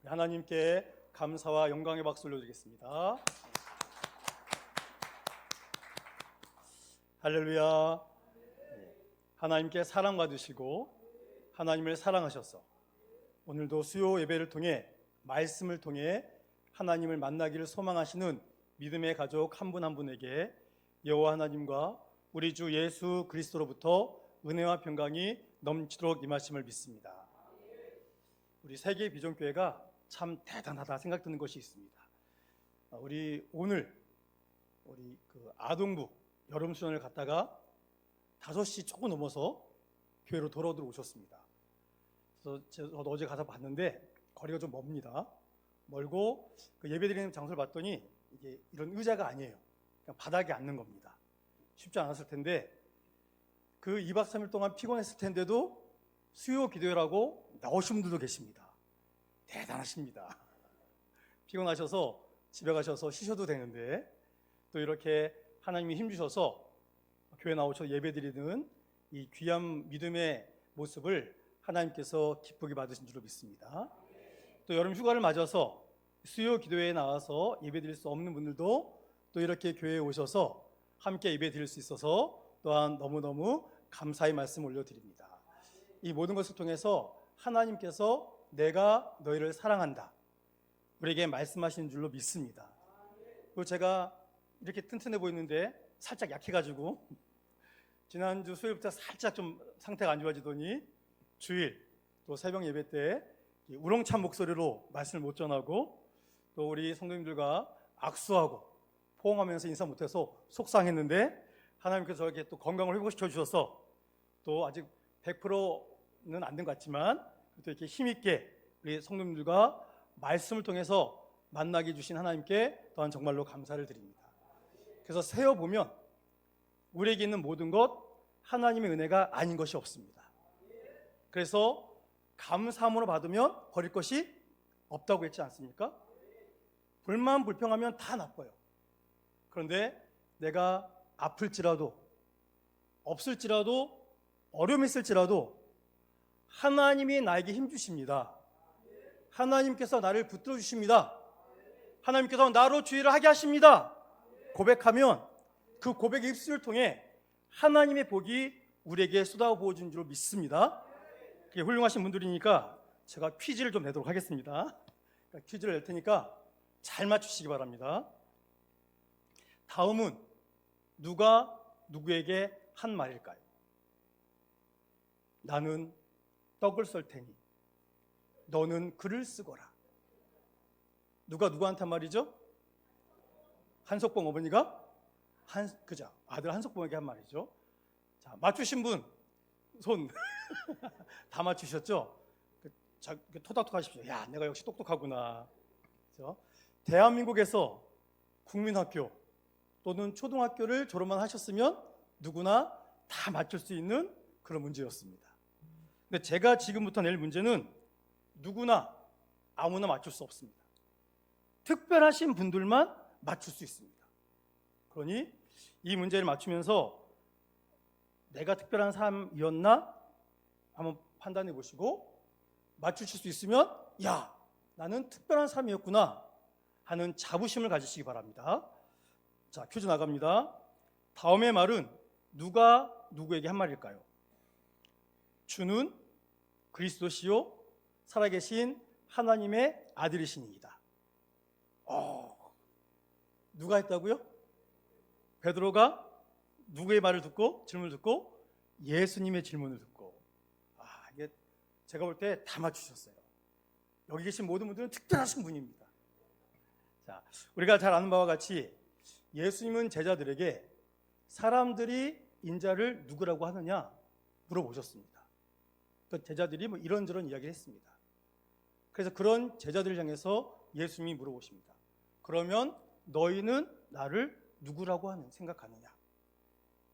하나님께 감사와 영광의 박수 올려드리겠습니다. 할렐루야. 하나님께 사랑받으시고 하나님을 사랑하셔서 오늘도 수요 예배를 통해 말씀을 통해 하나님을 만나기를 소망하시는 믿음의 가족 한 분 한 분에게 여호와 하나님과 우리 주 예수 그리스도로부터 은혜와 평강이 넘치도록 임하심을 믿습니다. 우리 세계 비전교회가 참 대단하다 생각드는 것이 있습니다. 우리 오늘 그 아동부 여름 수련을 갔다가 5시 조금 넘어서 교회로 돌아오셨습니다. 그래서 저도 어제 가서 봤는데 거리가 좀 멉니다. 멀고 그 예배드리는 장소를 봤더니 이게 이런 의자가 아니에요. 그냥 바닥에 앉는 겁니다. 쉽지 않았을 텐데 그 2박 3일 동안 피곤했을 텐데도 수요 기도회라고 나오신 분들도 계십니다. 대단하십니다. 피곤하셔서 집에 가셔서 쉬셔도 되는데 또 이렇게 하나님이 힘주셔서 교회 나오셔서 예배드리는 이 귀한 믿음의 모습을 하나님께서 기쁘게 받으신 줄로 믿습니다. 또 여름 휴가를 맞아서 수요 기도회에 나와서 예배드릴 수 없는 분들도 또 이렇게 교회에 오셔서 함께 예배드릴 수 있어서 또한 너무너무 감사의 말씀 올려드립니다. 이 모든 것을 통해서 하나님께서 내가 너희를 사랑한다 우리에게 말씀하시는 줄로 믿습니다. 그리고 제가 이렇게 튼튼해 보이는데 살짝 약해가지고 지난주 수요일부터 살짝 좀 상태가 안 좋아지더니 주일 또 새벽 예배 때 우렁찬 목소리로 말씀을 못 전하고 또 우리 성도님들과 악수하고 포옹하면서 인사 못해서 속상했는데 하나님께서 이렇게 또 건강을 회복시켜 주셔서 또 아직 100%는 안 된 것 같지만 또 이렇게 힘있게 우리 성도님들과 말씀을 통해서 만나게 해주신 하나님께 또한 정말로 감사를 드립니다. 그래서 세어보면 우리에게 있는 모든 것 하나님의 은혜가 아닌 것이 없습니다. 그래서 감사함으로 받으면 버릴 것이 없다고 했지 않습니까? 불만 불평하면 다 나빠요. 그런데 내가 아플지라도 없을지라도 어려움이 있을지라도 하나님이 나에게 힘주십니다. 하나님께서 나를 붙들어 주십니다. 하나님께서 나로 주의를 하게 하십니다. 고백하면 그 고백의 입술을 통해 하나님의 복이 우리에게 쏟아부어 준 줄 믿습니다. 그게 훌륭하신 분들이니까 제가 퀴즈를 좀 내도록 하겠습니다. 퀴즈를 낼 테니까 잘 맞추시기 바랍니다. 다음은 누가 누구에게 한 말일까요? 나는 떡을 썰 테니 너는 글을 쓰거라. 누가 누구한테 한 말이죠? 한석봉 어머니가 그죠? 아들 한석봉에게 한 말이죠. 자, 맞추신 분 손 다 맞추셨죠? 자, 토닥토닥 하십시오. 야, 내가 역시 똑똑하구나. 그렇죠? 대한민국에서 국민학교 또는 초등학교를 졸업만 하셨으면 누구나 다 맞출 수 있는 그런 문제였습니다. 근데 제가 지금부터 낼 문제는 누구나 아무나 맞출 수 없습니다. 특별하신 분들만 맞출 수 있습니다. 그러니 이 문제를 맞추면서 내가 특별한 사람이었나 한번 판단해 보시고 맞추실 수 있으면 야, 나는 특별한 사람이었구나 하는 자부심을 가지시기 바랍니다. 자, 퀴즈 나갑니다. 다음의 말은 누가 누구에게 한 말일까요? 주는 그리스도시요 살아계신 하나님의 아들이시니이다. 누가 했다고요? 베드로가 누구의 말을 듣고 질문을 듣고 예수님의 질문을 듣고 이게 제가 볼 때 다 맞추셨어요. 여기 계신 모든 분들은 특별하신 분입니다. 자, 우리가 잘 아는 바와 같이 예수님은 제자들에게 사람들이 인자를 누구라고 하느냐 물어보셨습니다. 그 제자들이 뭐 이런저런 이야기를 했습니다. 그래서 그런 제자들을 향해서 예수님이 물어보십니다. 그러면 너희는 나를 누구라고 생각하느냐?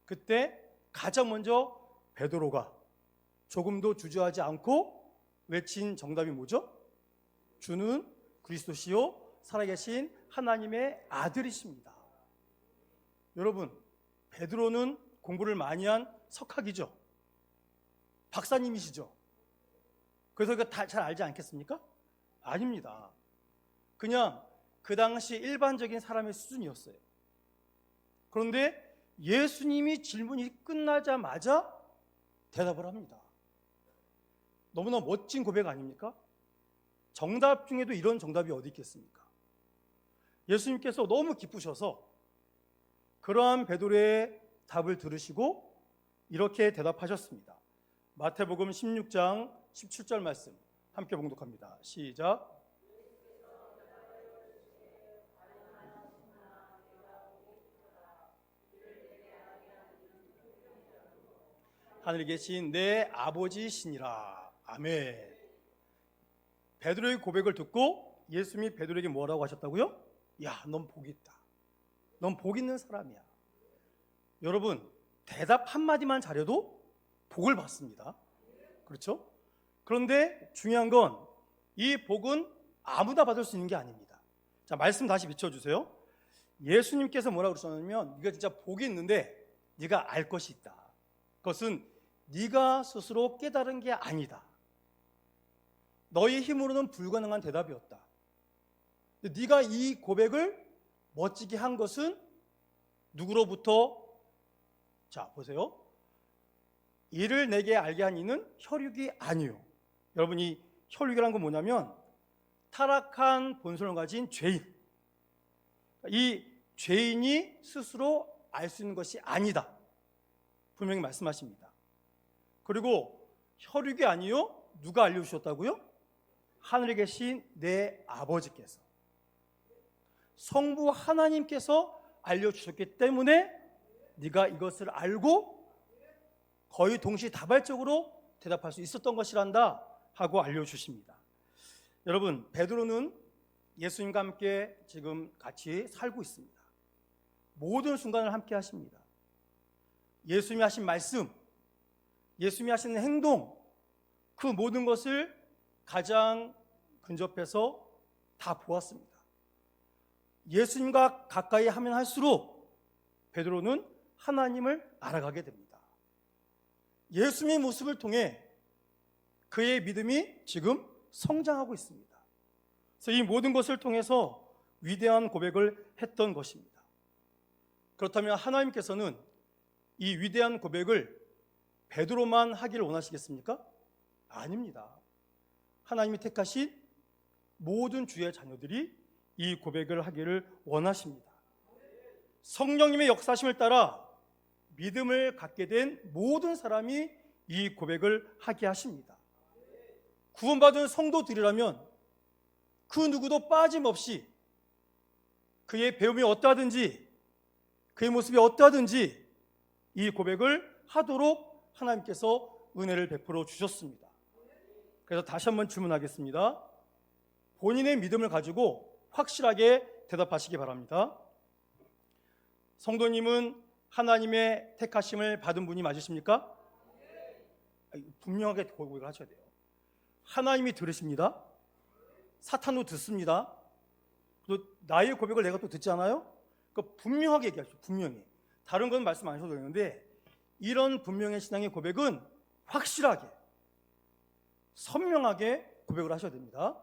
그때 가장 먼저 베드로가 조금도 주저하지 않고 외친 정답이 뭐죠? 주는 그리스도시요 살아계신 하나님의 아들이십니다. 여러분, 베드로는 공부를 많이 한 석학이죠. 박사님이시죠. 그래서 이거 다 잘 알지 않겠습니까? 아닙니다. 그냥 그 당시 일반적인 사람의 수준이었어요. 그런데 예수님이 질문이 끝나자마자 대답을 합니다. 너무나 멋진 고백 아닙니까? 정답 중에도 이런 정답이 어디 있겠습니까? 예수님께서 너무 기쁘셔서 그러한 베드로의 답을 들으시고 이렇게 대답하셨습니다. 마태복음 16장 17절 말씀 함께 봉독합니다. 시작. 하늘에 계신 내 아버지시니라. 아멘. 베드로의 고백을 듣고 예수님이 베드로에게 뭐라고 하셨다고요? 야, 넌 복이 있다. 넌 복 있는 사람이야. 여러분, 대답 한마디만 잘해도 복을 받습니다. 그렇죠? 그런데 중요한 건 이 복은 아무나 받을 수 있는 게 아닙니다. 자, 말씀 다시 비춰주세요. 예수님께서 뭐라고 그러셨냐면 네가 진짜 복이 있는데 네가 알 것이 있다. 그것은 네가 스스로 깨달은 게 아니다. 너의 힘으로는 불가능한 대답이었다. 네가 이 고백을 멋지게 한 것은 누구로부터? 자, 보세요. 이를 내게 알게 한 이는 혈육이 아니요. 여러분, 이 혈육이란 건 뭐냐면 타락한 본성을 가진 죄인. 이 죄인이 스스로 알 수 있는 것이 아니다. 분명히 말씀하십니다. 그리고 혈육이 아니요. 누가 알려주셨다고요? 하늘에 계신 내 아버지께서, 성부 하나님께서 알려주셨기 때문에 네가 이것을 알고 거의 동시다발적으로 대답할 수 있었던 것이란다 하고 알려주십니다. 여러분, 베드로는 예수님과 함께 지금 같이 살고 있습니다. 모든 순간을 함께 하십니다. 예수님이 하신 말씀, 예수님이 하시는 행동, 그 모든 것을 가장 근접해서 다 보았습니다. 예수님과 가까이 하면 할수록 베드로는 하나님을 알아가게 됩니다. 예수님의 모습을 통해 그의 믿음이 지금 성장하고 있습니다. 그래서 이 모든 것을 통해서 위대한 고백을 했던 것입니다. 그렇다면 하나님께서는 이 위대한 고백을 베드로만 하기를 원하시겠습니까? 아닙니다. 하나님이 택하신 모든 주의 자녀들이 이 고백을 하기를 원하십니다. 성령님의 역사심을 따라 믿음을 갖게 된 모든 사람이 이 고백을 하게 하십니다. 구원받은 성도들이라면 그 누구도 빠짐없이 그의 배움이 어떠하든지 그의 모습이 어떠하든지 이 고백을 하도록 하나님께서 은혜를 베풀어 주셨습니다. 그래서 다시 한번 질문하겠습니다. 본인의 믿음을 가지고 확실하게 대답하시기 바랍니다. 성도님은 하나님의 택하심을 받은 분이 맞으십니까? 분명하게 고백을 하셔야 돼요. 하나님이 들으십니다. 사탄도 듣습니다. 또 나의 고백을 내가 또 듣지 않아요? 그러니까 분명하게 얘기하십시오. 분명히. 다른 건 말씀 안 하셔도 되는데 이런 분명한 신앙의 고백은 확실하게, 선명하게 고백을 하셔야 됩니다.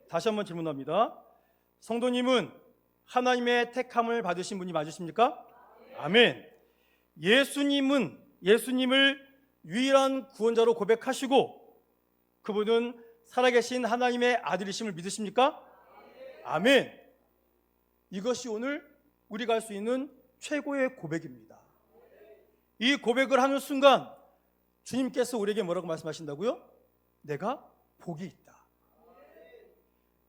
다시 한번 질문합니다. 성도님은 하나님의 택함을 받으신 분이 맞으십니까? 아멘. 예수님을 유일한 구원자로 고백하시고 그분은 살아계신 하나님의 아들이심을 믿으십니까? 아멘. 이것이 오늘 우리가 할 수 있는 최고의 고백입니다. 이 고백을 하는 순간 주님께서 우리에게 뭐라고 말씀하신다고요? 내가 복이 있다.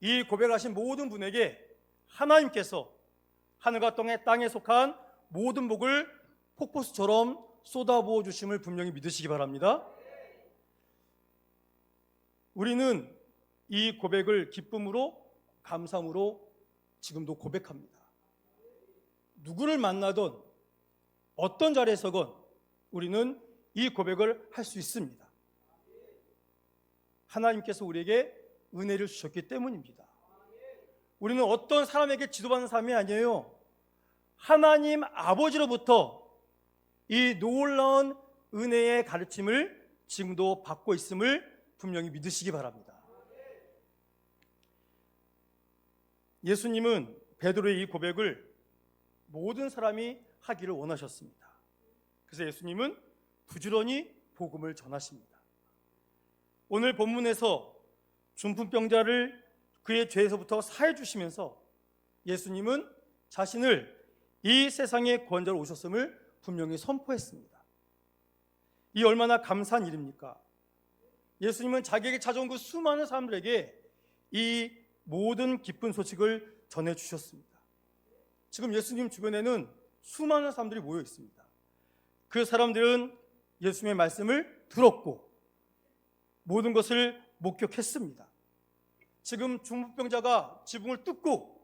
이 고백을 하신 모든 분에게 하나님께서 하늘과 땅에 속한 모든 복을 폭포수처럼 쏟아부어 주심을 분명히 믿으시기 바랍니다. 우리는 이 고백을 기쁨으로, 감사함으로 지금도 고백합니다. 누구를 만나든 어떤 자리에서건 우리는 이 고백을 할 수 있습니다. 하나님께서 우리에게 은혜를 주셨기 때문입니다. 우리는 어떤 사람에게 지도받는 사람이 아니에요. 하나님 아버지로부터 이 놀라운 은혜의 가르침을 지금도 받고 있음을 분명히 믿으시기 바랍니다. 예수님은 베드로의 이 고백을 모든 사람이 하기를 원하셨습니다. 그래서 예수님은 부지런히 복음을 전하십니다. 오늘 본문에서 중풍병자를 그의 죄에서부터 사해 주시면서 예수님은 자신을 이 세상의 구원자로 오셨음을 분명히 선포했습니다. 이 얼마나 감사한 일입니까? 예수님은 자기에게 찾아온 그 수많은 사람들에게 이 모든 기쁜 소식을 전해주셨습니다. 지금 예수님 주변에는 수많은 사람들이 모여 있습니다. 그 사람들은 예수님의 말씀을 들었고 모든 것을 목격했습니다. 지금 중풍병자가 지붕을 뚫고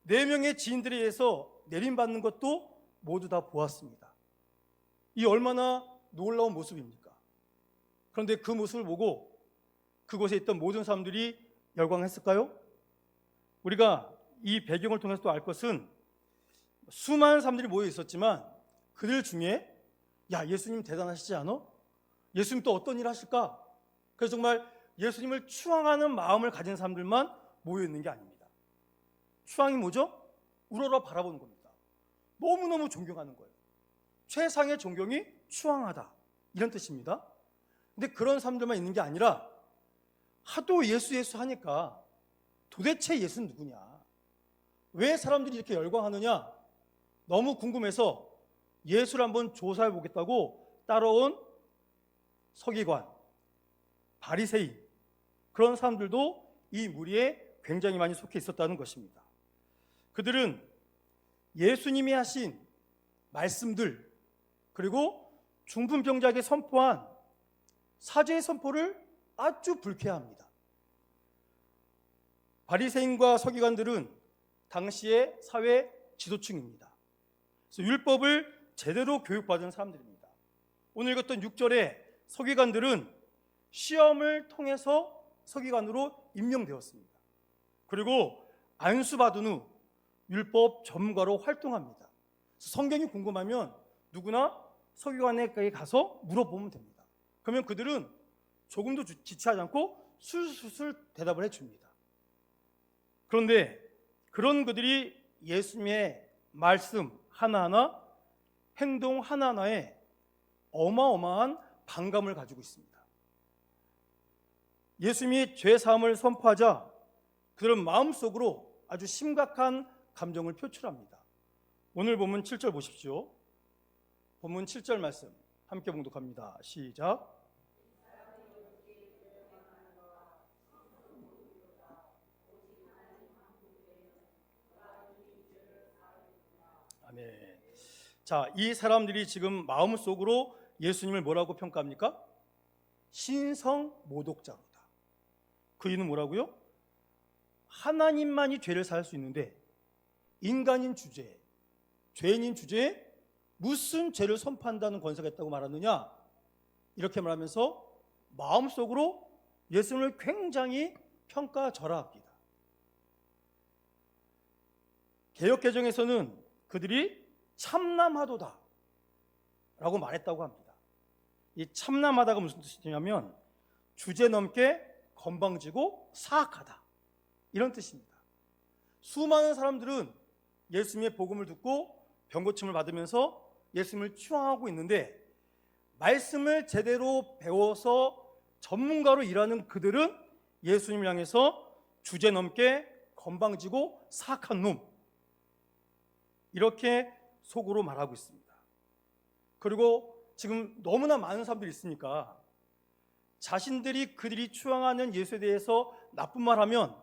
4명의 지인들에 의해서 내림받는 것도 모두 다 보았습니다. 이 얼마나 놀라운 모습입니까? 그런데 그 모습을 보고 그곳에 있던 모든 사람들이 열광했을까요? 우리가 이 배경을 통해서 또 알 것은 수많은 사람들이 모여 있었지만 그들 중에 야, 예수님 대단하시지 않아? 예수님 또 어떤 일 하실까? 그래서 정말 예수님을 추앙하는 마음을 가진 사람들만 모여 있는 게 아닙니다. 추앙이 뭐죠? 우러러 바라보는 겁니다. 너무너무 존경하는 거예요. 최상의 존경이 추앙하다, 이런 뜻입니다. 근데 그런 사람들만 있는 게 아니라 하도 예수 예수 하니까 도대체 예수는 누구냐? 왜 사람들이 이렇게 열광하느냐? 너무 궁금해서 예수를 한번 조사해 보겠다고 따라온 서기관, 바리새인, 그런 사람들도 이 무리에 굉장히 많이 속해 있었다는 것입니다. 그들은 예수님이 하신 말씀들, 그리고 중풍병자에게 선포한 사죄의 선포를 아주 불쾌합니다. 바리새인과 서기관들은 당시의 사회 지도층입니다. 그래서 율법을 제대로 교육받은 사람들입니다. 오늘 읽었던 6절에 서기관들은 시험을 통해서 서기관으로 임명되었습니다. 그리고 안수받은 후 율법 전문가로 활동합니다. 성경이 궁금하면 누구나 서기관에게 가서 물어보면 됩니다. 그러면 그들은 조금도 지체하지 않고 술술 대답을 해줍니다. 그런데 그런 그들이 예수님의 말씀 하나하나, 행동 하나하나에 어마어마한 반감을 가지고 있습니다. 예수님이 죄사함을 선포하자 그들은 마음속으로 아주 심각한 감정을 표출합니다. 오늘 본문 7절 보십시오. 본문 7절 말씀 함께 봉독합니다. 시작. 아멘. 자, 이 사람들이 지금 마음속으로 예수님을 뭐라고 평가합니까? 신성 모독자로다. 그 이유는 뭐라고요? 하나님만이 죄를 사할 수 있는데 인간인 주제에, 죄인인 주제에 무슨 죄를 선포한다는 권세가 있다고 말하느냐? 이렇게 말하면서 마음속으로 예수님을 굉장히 평가절하합니다. 개역개정에서는 그들이 참남하도다 라고 말했다고 합니다. 이 참남하다가 무슨 뜻이냐면 주제넘게 건방지고 사악하다, 이런 뜻입니다. 수많은 사람들은 예수님의 복음을 듣고 병고침을 받으면서 예수님을 추앙하고 있는데 말씀을 제대로 배워서 전문가로 일하는 그들은 예수님을 향해서 주제넘게 건방지고 사악한 놈, 이렇게 속으로 말하고 있습니다. 그리고 지금 너무나 많은 사람들이 있으니까 자신들이 그들이 추앙하는 예수에 대해서 나쁜 말 하면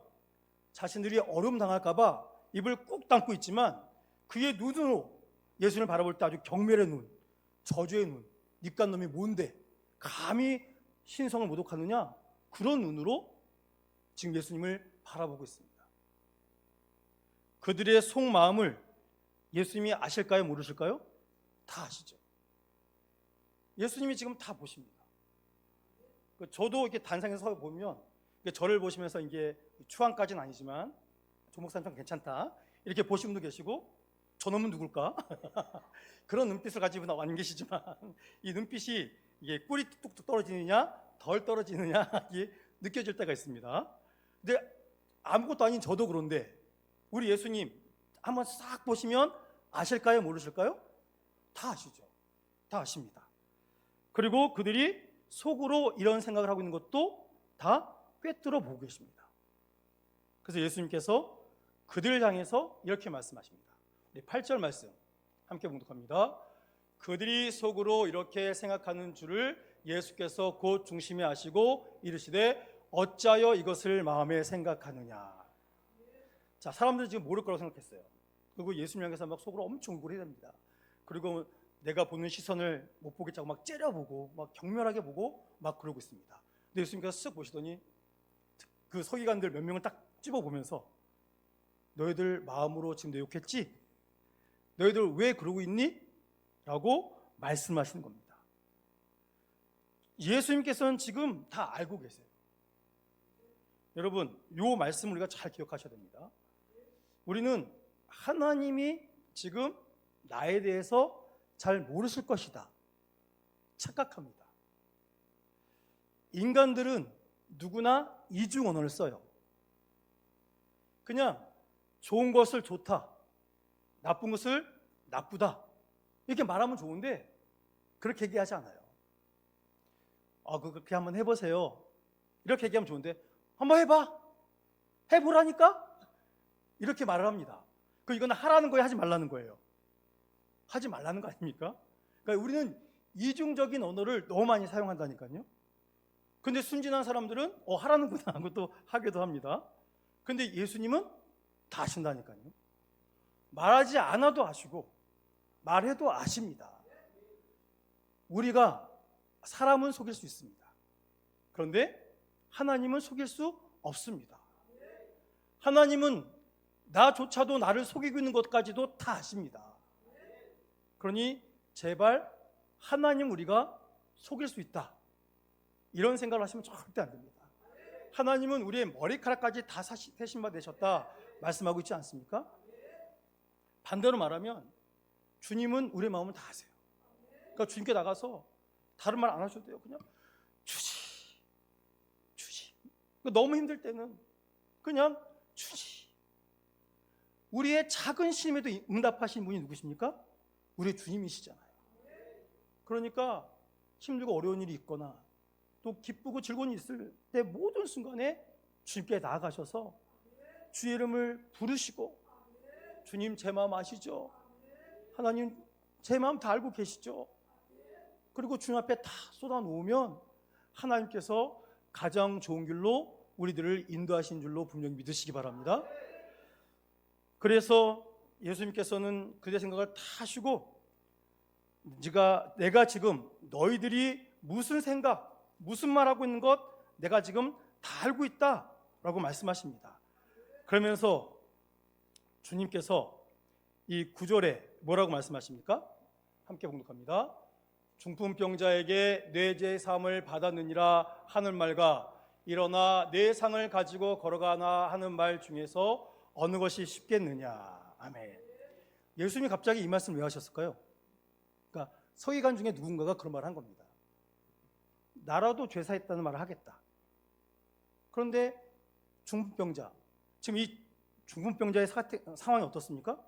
자신들이 어려움 당할까 봐 입을 꾹 닫고 있지만 그의 눈으로 예수님을 바라볼 때 아주 경멸의 눈, 저주의 눈, 니깐 놈이 뭔데 감히 신성을 모독하느냐, 그런 눈으로 지금 예수님을 바라보고 있습니다. 그들의 속마음을 예수님이 아실까요? 모르실까요? 다 아시죠. 예수님이 지금 다 보십니다. 저도 이렇게 단상에서 보면 저를 보시면서 이게 추앙까지는 아니지만 조 목사님 좀 괜찮다 이렇게 보신 분도 계시고 저놈은 누굴까? 그런 눈빛을 가지고 나와 계시지만 이 눈빛이 이게 꿀이 뚝뚝 떨어지느냐 덜 떨어지느냐 이게 느껴질 때가 있습니다. 근데 아무것도 아닌 저도 그런데 우리 예수님 한번 싹 보시면 아실까요? 모르실까요? 다 아시죠. 다 아십니다. 그리고 그들이 속으로 이런 생각을 하고 있는 것도 다 꿰뚫어 보고 계십니다. 그래서 예수님께서 그들을 향해서 이렇게 말씀하십니다. 8절 말씀 함께 봉독합니다. 그들이 속으로 이렇게 생각하는 줄을 예수께서 곧 중심에 아시고 이르시되 어찌하여 이것을 마음에 생각하느냐. 자, 사람들은 지금 모를 거라고 생각했어요. 그리고 예수님 향해서 막 속으로 엄청 울고 해댑니다. 그리고 내가 보는 시선을 못 보겠다고 막 째려보고 막 경멸하게 보고 막 그러고 있습니다. 근데 예수님께서 쓱 보시더니 그 서기관들 몇 명을 딱 집어보면서 너희들 마음으로 지금 내 욕했지? 너희들 왜 그러고 있니? 라고 말씀하시는 겁니다. 예수님께서는 지금 다 알고 계세요. 여러분, 이 말씀을 우리가 잘 기억하셔야 됩니다. 우리는 하나님이 지금 나에 대해서 잘 모르실 것이다 착각합니다. 인간들은 누구나 이중 언어를 써요. 그냥 좋은 것을 좋다, 나쁜 것을 나쁘다 이렇게 말하면 좋은데 그렇게 얘기하지 않아요. 그렇게 한번 해보세요 이렇게 얘기하면 좋은데 한번 해봐, 해보라니까 이렇게 말을 합니다. 이건 하라는 거예요, 하지 말라는 거예요? 하지 말라는 거 아닙니까? 그러니까 우리는 이중적인 언어를 너무 많이 사용한다니까요. 근데 순진한 사람들은 하라는구나 하고 또 하기도 합니다. 근데 예수님은 다 아신다니까요. 말하지 않아도 아시고 말해도 아십니다. 우리가 사람은 속일 수 있습니다. 그런데 하나님은 속일 수 없습니다. 하나님은 나조차도 나를 속이고 있는 것까지도 다 아십니다. 그러니 제발 하나님 우리가 속일 수 있다 이런 생각을 하시면 절대 안 됩니다. 하나님은 우리의 머리카락까지 다 세신 바 되셨다 말씀하고 있지 않습니까? 반대로 말하면 주님은 우리의 마음을 다 아세요. 그러니까 주님께 나가서 다른 말 안 하셔도 돼요. 그냥 주지. 너무 힘들 때는 그냥 주지. 우리의 작은 시임에도 응답하신 분이 누구십니까? 우리 주님이시잖아요. 그러니까 힘들고 어려운 일이 있거나 또 기쁘고 즐거운 일이 있을 때 모든 순간에 주님께 나아가셔서 주의 이름을 부르시고 주님 제 마음 아시죠? 하나님 제 마음 다 알고 계시죠? 그리고 주님 앞에 다 쏟아놓으면 하나님께서 가장 좋은 길로 우리들을 인도하신 줄로 분명히 믿으시기 바랍니다. 그래서 예수님께서는 그들의 생각을 다 하시고 내가 지금 너희들이 무슨 생각, 무슨 말하고 있는 것 내가 지금 다 알고 있다라고 말씀하십니다. 그러면서 주님께서 이 9절에 뭐라고 말씀하십니까? 함께 봉독합니다. 중풍병자에게 뇌제 사함을 받았느니라 하는 말과 일어나 내 상을 가지고 걸어가나 하는 말 중에서 어느 것이 쉽겠느냐. 아멘. 예수님이 갑자기 이 말씀을 왜 하셨을까요? 그러니까 서기관 중에 누군가가 그런 말을 한 겁니다. 나라도 죄사했다는 말을 하겠다. 그런데 중풍병자, 지금 이 중풍병자의 상황이 어떻습니까?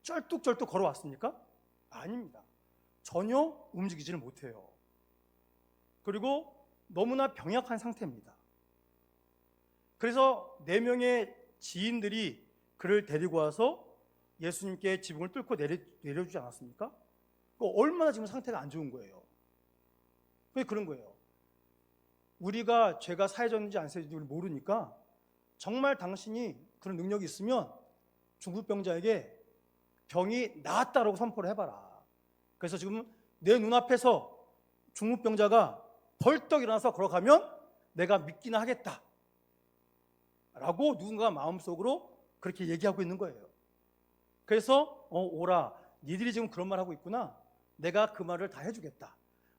쩔뚝쩔뚝 걸어왔습니까? 아닙니다. 전혀 움직이지를 못해요. 그리고 너무나 병약한 상태입니다. 그래서 4명의 지인들이 그를 데리고 와서 예수님께 지붕을 뚫고 내려주지 않았습니까? 얼마나 지금 상태가 안 좋은 거예요. 왜 그런 거예요? 우리가 죄가 사해졌는지 안 사해졌는지 모르니까 정말 당신이 그런 능력이 있으면 중풍병자에게 병이 나았다라고 선포를 해봐라. 그래서 지금 내 눈앞에서 중풍병자가 벌떡 일어나서 걸어가면 내가 믿기나 하겠다 라고 누군가 마음속으로 그렇게 얘기하고 있는 거예요. 그래서 오라, 니들이 지금 그런 말 하고 있구나. 내가 그 말을 다 해주겠다.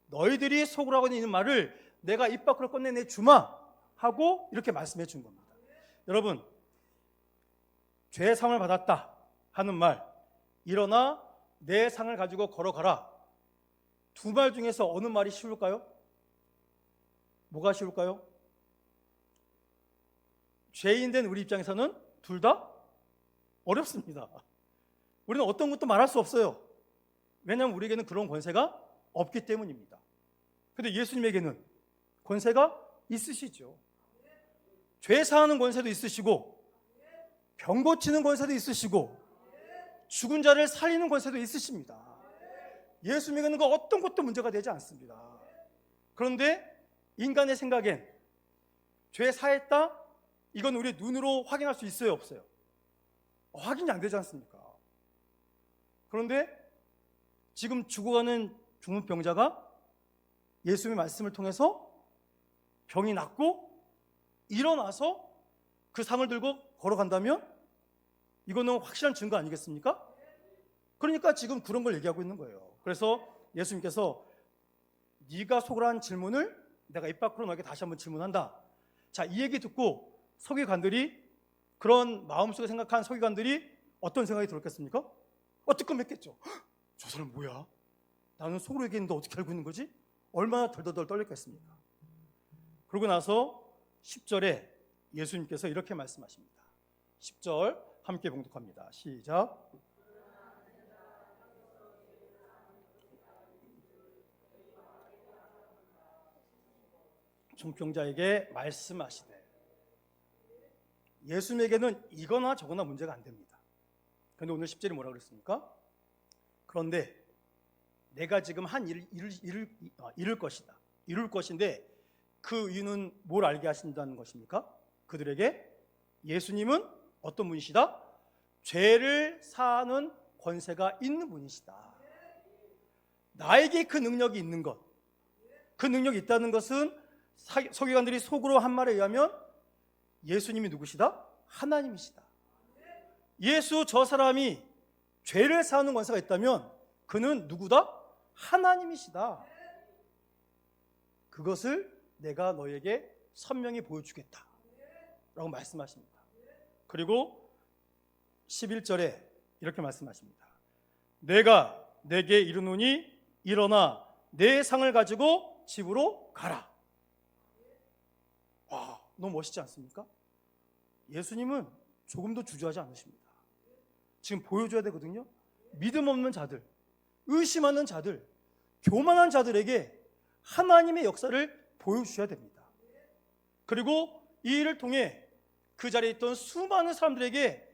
너희들이 속으로 하고 있는 말을 내가 입 밖으로 꺼내내 주마 하고 이렇게 말씀해 준 겁니다. 여러분, 죄의 상을 받았다 하는 말, 일어나 내 상을 가지고 걸어가라, 두 말 중에서 어느 말이 쉬울까요? 뭐가 쉬울까요? 죄인 된 우리 입장에서는 둘 다 어렵습니다. 우리는 어떤 것도 말할 수 없어요. 왜냐하면 우리에게는 그런 권세가 없기 때문입니다. 그런데 예수님에게는 권세가 있으시죠. 죄 사하는 권세도 있으시고, 병 고치는 권세도 있으시고, 죽은 자를 살리는 권세도 있으십니다. 예수님에게는 그 어떤 것도 문제가 되지 않습니다. 그런데 인간의 생각엔 죄 사했다? 이건 우리 눈으로 확인할 수 있어요, 없어요? 확인이 안 되지 않습니까? 그런데 지금 죽어가는 중풍병자가 예수님의 말씀을 통해서 병이 낫고 일어나서 그 상을 들고 걸어간다면 이거는 확실한 증거 아니겠습니까? 그러니까 지금 그런 걸 얘기하고 있는 거예요. 그래서 예수님께서 네가 속으란 질문을 내가 입 밖으로 너에게 다시 한번 질문한다. 자, 이 얘기 듣고 서기관들이, 그런 마음속에 생각한 서기관들이 어떤 생각이 들었겠습니까? 뜨끔했겠죠. 저 사람 뭐야? 나는 속으로 얘기했는데 어떻게 알고 있는 거지? 얼마나 덜덜덜 떨렸겠습니까? 그러고 나서 10절에 예수님께서 이렇게 말씀하십니다. 10절 함께 봉독합니다. 시작. 중풍자에게 말씀하시되, 예수님에게는 이거나 저거나 문제가 안 됩니다. 그런데 오늘 10절이 뭐라고 그랬습니까? 그런데 내가 지금 한 일을 이룰 것이다. 이룰 것인데 그 이유는 뭘 알게 하신다는 것입니까? 그들에게 예수님은 어떤 분이시다? 죄를 사하는 권세가 있는 분이시다. 나에게 그 능력이 있는 것, 그 능력이 있다는 것은 서기관들이 속으로 한 말에 의하면 예수님이 누구시다? 하나님이시다. 예수 저 사람이 죄를 사하는 권세가 있다면 그는 누구다? 하나님이시다. 그것을 내가 너에게 선명히 보여주겠다 라고 말씀하십니다. 그리고 11절에 이렇게 말씀하십니다. 내가 내게 이르노니 일어나 내 상을 가지고 집으로 가라. 와, 너무 멋있지 않습니까? 예수님은 조금도 주저하지 않으십니다. 지금 보여줘야 되거든요. 믿음 없는 자들, 의심하는 자들, 교만한 자들에게 하나님의 역사를 보여주셔야 됩니다. 그리고 이 일을 통해 그 자리에 있던 수많은 사람들에게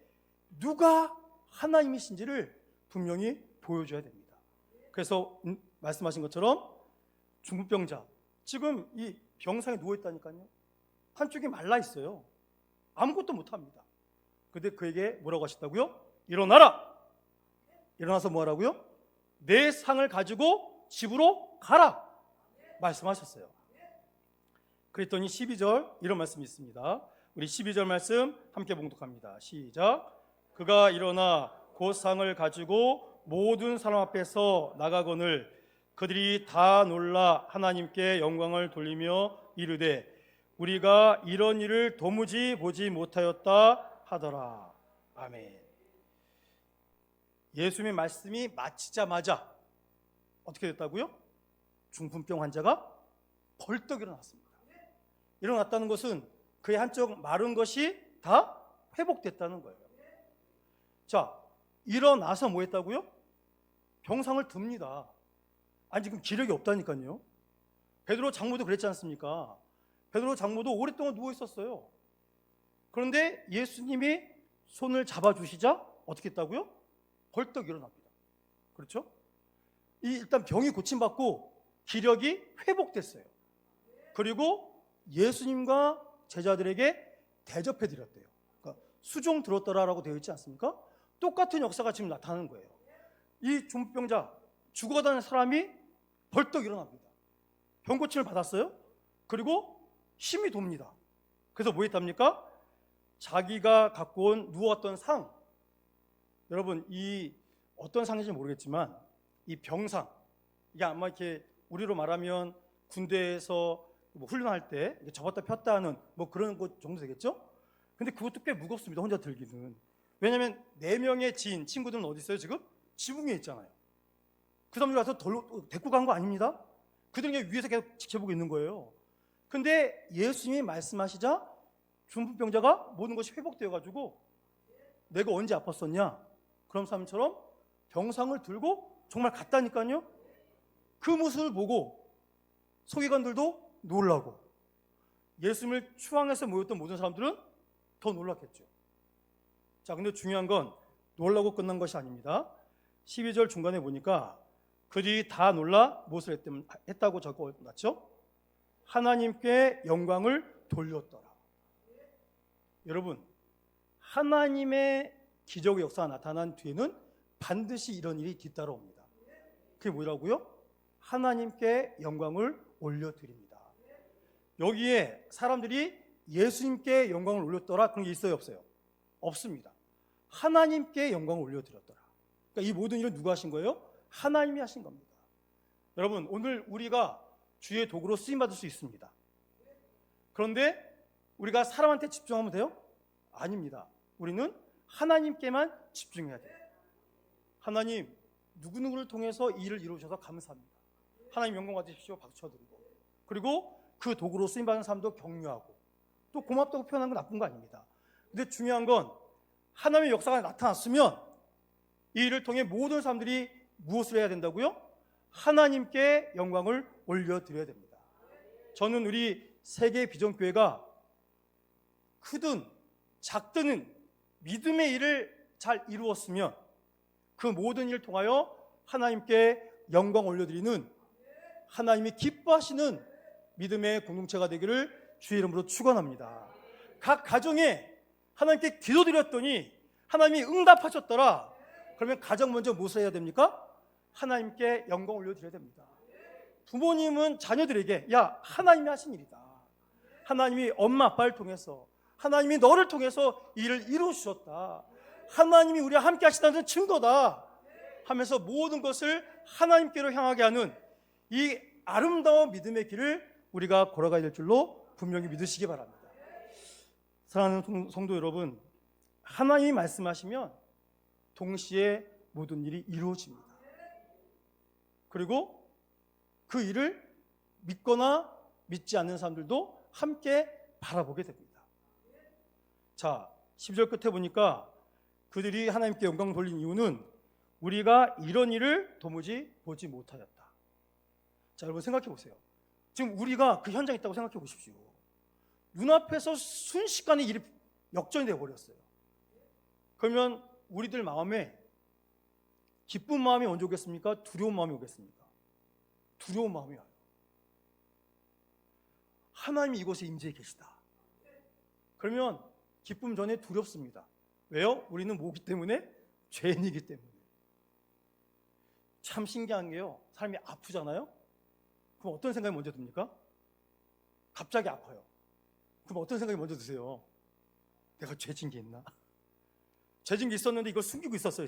누가 하나님이신지를 분명히 보여줘야 됩니다. 그래서 말씀하신 것처럼 중풍병자, 지금 이 병상에 누워있다니까요. 한쪽이 말라 있어요. 아무것도 못합니다. 그런데 그에게 뭐라고 하셨다고요? 일어나라! 일어나서 뭐 하라고요? 내 상을 가지고 집으로 가라! 말씀하셨어요. 그랬더니 12절 이런 말씀이 있습니다. 우리 12절 말씀 함께 봉독합니다. 시작. 그가 일어나 곧 상을 가지고 모든 사람 앞에서 나가거늘 그들이 다 놀라 하나님께 영광을 돌리며 이르되 우리가 이런 일을 도무지 보지 못하였다 하더라. 아멘. 예수님의 말씀이 마치자마자 어떻게 됐다고요? 중풍병 환자가 벌떡 일어났습니다. 일어났다는 것은 그의 한쪽 마른 것이 다 회복됐다는 거예요. 자, 일어나서 뭐 했다고요? 병상을 듭니다. 아니 지금 기력이 없다니까요. 베드로 장모도 그랬지 않습니까? 베드로 장모도 오랫동안 누워 있었어요. 그런데 예수님이 손을 잡아주시자 어떻게 했다고요? 벌떡 일어납니다. 그렇죠? 일단 병이 고침받고 기력이 회복됐어요. 그리고 예수님과 제자들에게 대접해 드렸대요. 그러니까 수종 들었더라라고 되어 있지 않습니까? 똑같은 역사가 지금 나타나는 거예요. 이 중풍병자, 죽어가는 사람이 벌떡 일어납니다. 병 고침을 받았어요. 그리고 힘이 돕니다. 그래서 뭐 했답니까? 자기가 갖고 온 누웠던 상, 여러분 이 어떤 상인지 모르겠지만 이 병상, 이게 아마 이렇게 우리로 말하면 군대에서 뭐 훈련할 때 접었다 폈다 하는 뭐 그런 것 정도 되겠죠? 근데 그것도 꽤 무겁습니다. 혼자 들기는. 왜냐하면 4명의 지인, 친구들은 어디 있어요 지금? 지붕 위에 있잖아요. 그 사람들 와서 데리고 간 거 아닙니다. 그들은 위에서 계속 지켜보고 있는 거예요. 근데 예수님이 말씀하시자 중풍병자가 모든 것이 회복되어가지고 내가 언제 아팠었냐? 그런 사람처럼 병상을 들고 정말 갔다니까요. 그 모습을 보고 서기관들도 놀라고 예수님을 추앙해서 모였던 모든 사람들은 더 놀랐겠죠. 자, 근데 중요한 건 놀라고 끝난 것이 아닙니다. 12절 중간에 보니까 그들이 다 놀라 무엇을 했다고 적어놨죠? 하나님께 영광을 돌렸더라. 여러분, 하나님의 기적의 역사가 나타난 뒤에는 반드시 이런 일이 뒤따라옵니다. 그게 뭐라고요? 하나님께 영광을 올려드립니다. 여기에 사람들이 예수님께 영광을 올렸더라 그런 게 있어요, 없어요? 없습니다. 하나님께 영광을 올려드렸더라. 그러니까 이 모든 일은 누가 하신 거예요? 하나님이 하신 겁니다. 여러분, 오늘 우리가 주의 도구로 쓰임받을 수 있습니다. 그런데 우리가 사람한테 집중하면 돼요? 아닙니다. 우리는 하나님께만 집중해야 돼요. 하나님, 누구누구를 통해서 이 일을 이루셔서 감사합니다. 하나님 영광 받으십시오. 박수 쳐드리고, 그리고 그 도구로 쓰임받는 사람도 격려하고, 또 고맙다고 표현하는 건 나쁜 거 아닙니다. 근데 중요한 건 하나님의 역사가 나타났으면 이 일을 통해 모든 사람들이 무엇을 해야 된다고요? 하나님께 영광을 올려드려야 됩니다. 저는 우리 세계 비전교회가 크든 작든 믿음의 일을 잘 이루었으면 그 모든 일을 통하여 하나님께 영광 올려드리는, 하나님이 기뻐하시는 믿음의 공동체가 되기를 주의 이름으로 축원합니다. 각 가정에 하나님께 기도드렸더니 하나님이 응답하셨더라. 그러면 가장 먼저 무엇을 해야 됩니까? 하나님께 영광 올려드려야 됩니다. 부모님은 자녀들에게 야, 하나님이 하신 일이다. 하나님이 엄마 아빠를 통해서, 하나님이 너를 통해서 이 일을 이루어주셨다. 하나님이 우리와 함께 하시다는 증거다 하면서 모든 것을 하나님께로 향하게 하는 이 아름다운 믿음의 길을 우리가 걸어가야 될 줄로 분명히 믿으시기 바랍니다. 사랑하는 성도 여러분, 하나님이 말씀하시면 동시에 모든 일이 이루어집니다. 그리고 그 일을 믿거나 믿지 않는 사람들도 함께 바라보게 됩니다. 자, 10절 끝에 보니까 그들이 하나님께 영광 돌린 이유는 우리가 이런 일을 도무지 보지 못하였다. 자, 여러분 생각해 보세요. 지금 우리가 그 현장에 있다고 생각해 보십시오. 눈앞에서 순식간에 일이 역전이 되어버렸어요. 그러면 우리들 마음에 기쁜 마음이 먼저 오겠습니까? 두려운 마음이 오겠습니까? 두려운 마음이 와요. 하나님이 이곳에 임재해 계시다. 그러면 기쁨 전에 두렵습니다. 왜요? 우리는 뭐기 때문에? 죄인이기 때문에. 참 신기한 게요, 사람이 아프잖아요? 그럼 어떤 생각이 먼저 듭니까? 갑자기 아파요. 그럼 어떤 생각이 먼저 드세요? 내가 죄진 게 있나? 죄진 게 있었는데 이걸 숨기고 있었어요,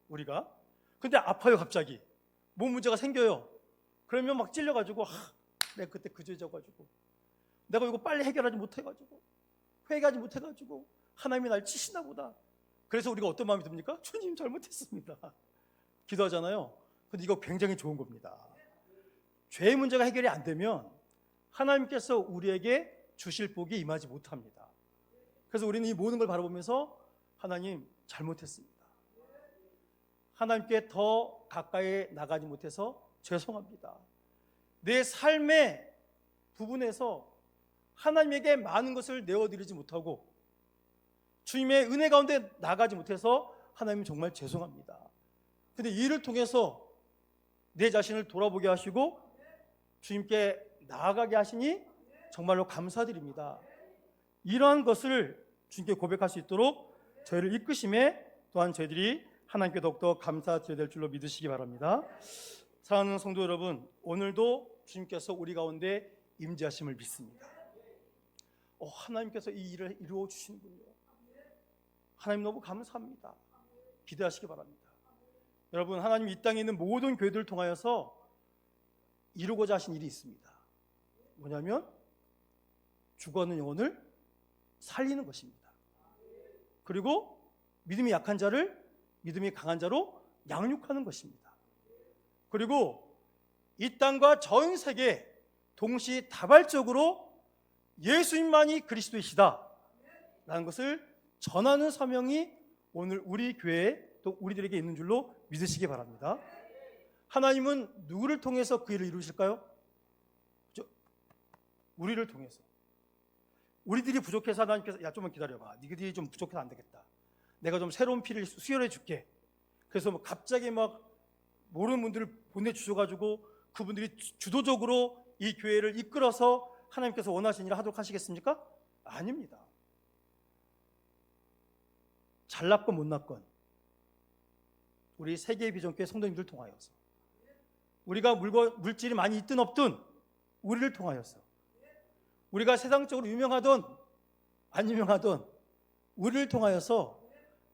우리가. 근데 아파요, 갑자기. 몸 문제가 생겨요. 그러면 막 찔려가지고, 내가 그때 그 죄져가지고, 내가 이거 빨리 해결하지 못해가지고, 회개하지 못해가지고, 하나님이 날 치시나 보다. 그래서 우리가 어떤 마음이 듭니까? 주님 잘못했습니다. 기도하잖아요. 근데 이거 굉장히 좋은 겁니다. 죄의 문제가 해결이 안 되면 하나님께서 우리에게 주실 복이 임하지 못합니다. 그래서 우리는 이 모든 걸 바라보면서 하나님 잘못했습니다. 하나님께 더 가까이 나가지 못해서 죄송합니다. 내 삶의 부분에서 하나님에게 많은 것을 내어드리지 못하고 주님의 은혜 가운데 나가지 못해서 하나님 정말 죄송합니다. 근데 이 일을 통해서 내 자신을 돌아보게 하시고 주님께 나아가게 하시니 정말로 감사드립니다. 이러한 것을 주님께 고백할 수 있도록 저희를 이끄심에 또한 저희들이 하나님께 더욱더 감사드려야 될 줄로 믿으시기 바랍니다. 사랑하는 성도 여러분, 오늘도 주님께서 우리 가운데 임재하심을 믿습니다. 하나님께서 이 일을 이루어 주시는군요. 하나님 너무 감사합니다. 기대하시기 바랍니다. 여러분, 하나님 이 땅에 있는 모든 교회들을 통하여서 이루고자 하신 일이 있습니다. 뭐냐면 죽어가는 영혼을 살리는 것입니다. 그리고 믿음이 약한 자를 믿음이 강한 자로 양육하는 것입니다. 그리고 이 땅과 전 세계 동시다발적으로 예수님만이 그리스도이시다 라는 것을 전하는 사명이 오늘 우리 교회에 또 우리들에게 있는 줄로 믿으시기 바랍니다. 하나님은 누구를 통해서 그 일을 이루실까요? 우리를 통해서. 우리들이 부족해서 하나님께서 야 좀만 기다려봐, 니들이 좀 부족해서 안 되겠다, 내가 좀 새로운 피를 수혈해 줄게. 그래서 뭐 갑자기 막 모르는 분들을 보내주셔가지고 그분들이 주도적으로 이 교회를 이끌어서 하나님께서 원하시는 일을 하도록 하시겠습니까? 아닙니다. 잘났건 못났건 우리 세계의 비전교회 성도님들 통하여서, 우리가 물질이 많이 있든 없든 우리를 통하여서, 우리가 세상적으로 유명하든 안 유명하든 우리를 통하여서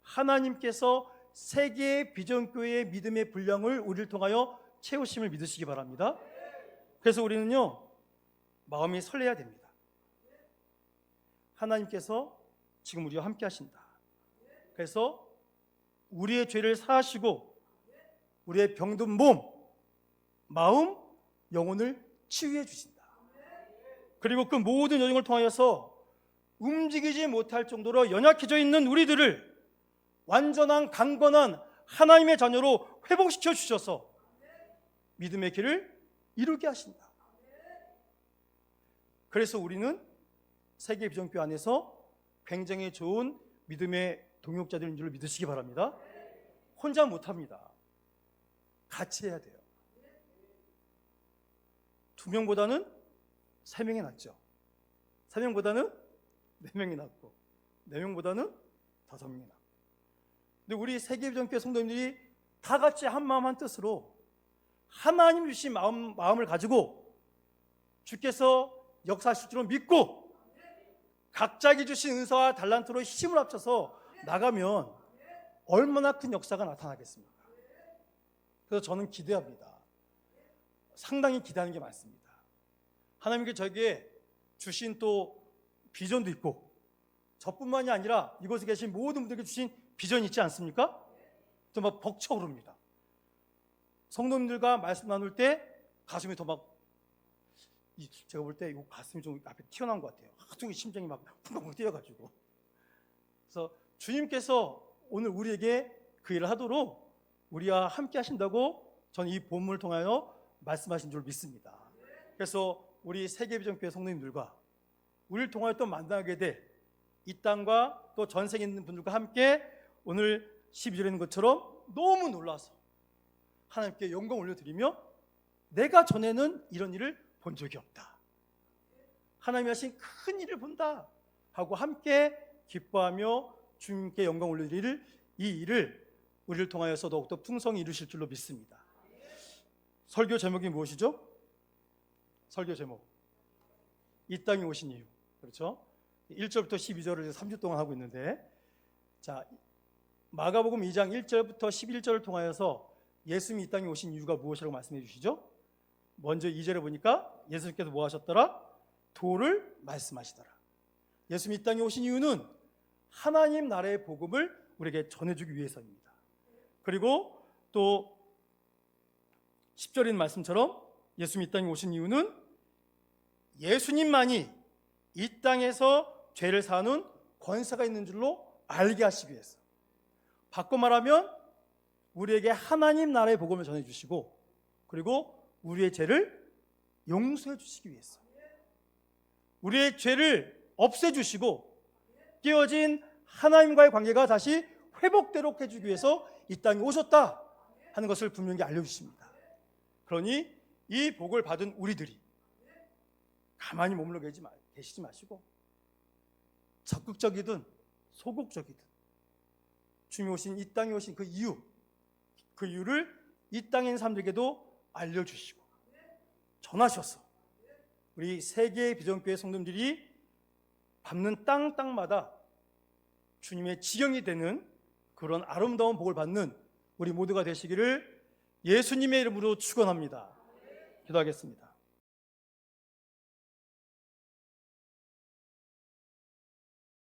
하나님께서 세계의 비전교회의 믿음의 분량을 우리를 통하여 채우심을 믿으시기 바랍니다. 그래서 우리는요, 마음이 설레야 됩니다. 하나님께서 지금 우리와 함께 하신다. 그래서 우리의 죄를 사하시고 우리의 병든 몸, 마음, 영혼을 치유해 주신다. 그리고 그 모든 여정을 통하여서 움직이지 못할 정도로 연약해져 있는 우리들을 완전한 강건한 하나님의 자녀로 회복시켜 주셔서 믿음의 길을 이루게 하신다. 그래서 우리는 세계 비전교회 안에서 굉장히 좋은 믿음의 동역자들인 줄 믿으시기 바랍니다. 혼자 못합니다. 같이 해야 돼요. 2명보다는 3명이 낫죠. 3명보다는 4명이 낫고 4명보다는 5명이 낫고. 근데 우리 세계비전교회 성도님들이 다 같이 한 마음 한 뜻으로 하나님 주신 마음을 가지고 주께서 역사하실 줄로 믿고 각자에게 주신 은사와 달란트로 힘을 합쳐서 나가면 얼마나 큰 역사가 나타나겠습니까? 그래서 저는 기대합니다. 상당히 기대하는 게 많습니다. 하나님께 저에게 주신 또 비전도 있고, 저뿐만이 아니라 이곳에 계신 모든 분들에게 주신 비전이 있지 않습니까? 또 막 벅차오릅니다. 성도님들과 말씀 나눌 때 가슴이 더 막, 제가 볼 때 이 가슴이 좀 앞에 튀어나온 것 같아요. 하도 심장이 막 쿵쿵 뛰어가지고. 그래서 주님께서 오늘 우리에게 그 일을 하도록 우리와 함께 하신다고 저는 이 본문을 통하여 말씀하신 줄 믿습니다. 그래서 우리 세계비전교회 성도님들과 우리를 통하여 또 만나게 될 이 땅과 또 전 세계에 있는 분들과 함께 오늘 12절에 있는 것처럼 너무 놀라서 하나님께 영광 올려드리며 내가 전에는 이런 일을 본 적이 없다, 하나님이 하신 큰 일을 본다 하고 함께 기뻐하며 주님께 영광 올려드릴 이 일을 우리를 통하여서 더욱더 풍성히 이루실 줄로 믿습니다. 설교 제목이 무엇이죠? 설교 제목, 이 땅에 오신 이유. 그렇죠? 1절부터 12절을 3주 동안 하고 있는데, 자, 마가복음 2장 1절부터 11절을 통하여서 예수님이 이 땅에 오신 이유가 무엇이라고 말씀해 주시죠? 먼저 2절에 보니까 예수님께서 뭐 하셨더라? 도를 말씀하시더라. 예수님이 이 땅에 오신 이유는 하나님 나라의 복음을 우리에게 전해주기 위해서입니다. 그리고 또 10절에 있는 말씀처럼 예수님이 이 땅에 오신 이유는 예수님만이 이 땅에서 죄를 사는 권세가 있는 줄로 알게 하시기 위해서, 바꿔 말하면 우리에게 하나님 나라의 복음을 전해주시고 그리고 우리의 죄를 용서해 주시기 위해서, 우리의 죄를 없애주시고 깨어진 하나님과의 관계가 다시 회복되도록 해주기 위해서 이 땅에 오셨다 하는 것을 분명히 알려주십니다. 그러니 이 복을 받은 우리들이 가만히 머물러 계시지 마시고 적극적이든 소극적이든 주님이 오신 이 땅에 오신 그 이유를 이 땅에 있는 사람들에게도 알려주시고 전하셔서 우리 세계의 비전교회 성도님들이 밟는 땅마다 주님의 지경이 되는 그런 아름다운 복을 받는 우리 모두가 되시기를 예수님의 이름으로 축원합니다. 기도하겠습니다.